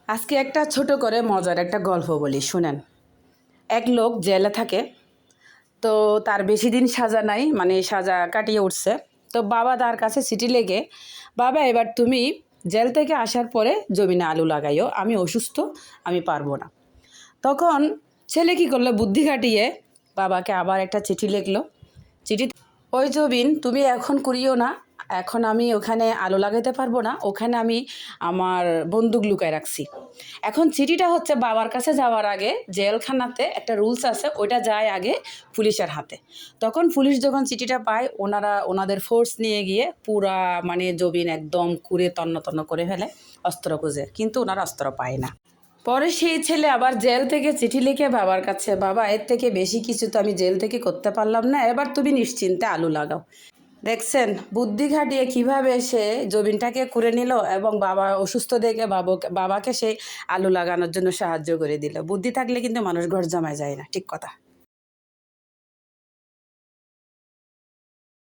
আজকে একটা ছোট করে মজার একটা গল্প বলি, শুনেন। এক লোক জেলে থাকে। তো তার বেশি দিন সাজা নাই, মানে সাজা কাটিয়ে উঠছে। তো বাবা তার কাছে চিঠি লেগে, বাবা এবার তুমি জেল থেকে আসার পরে জমিনে আলু লাগাইও, আমি অসুস্থ, আমি পারবো না। তখন ছেলে কী করলো, বুদ্ধি খাটিয়ে বাবাকে আবার একটা চিঠি লিখলো। চিঠি, ওই জবিন তুমি এখন করিও না, এখন আমি ওখানে আলো লাগাতে পারবো না, ওখানে আমি আমার বন্দুক লুকায় রাখছি। এখন চিঠিটা হচ্ছে বাবার কাছে যাওয়ার আগে জেলখানাতে একটা রুলস আছে, ওইটা যায় আগে পুলিশের হাতে। তখন পুলিশ যখন চিঠিটা পায়, ওনাদের ফোর্স নিয়ে গিয়ে পুরা মানে জবিন একদম কুড়ে তন্ন তন্ন করে ফেলে অস্ত্র খুঁজে, কিন্তু ওনারা অস্ত্র পায় না। পরে সেই ছেলে আবার জেল থেকে চিঠি লিখে বাবার কাছে, বাবা এর থেকে বেশি কিছু তো আমি জেল থেকে করতে পারলাম না, এবার তুমি নিশ্চিন্তে আলু লাগাও। দেখছেন বুদ্ধি খাটিয়ে কীভাবে সে জমিনটাকে করে নিল, এবং বাবা অসুস্থ দেখে বাবাকে সেই আলু লাগানোর জন্য সাহায্য করে দিল। বুদ্ধি থাকলে কিন্তু মানুষ ঘর জমায় যায় না, ঠিক কথা।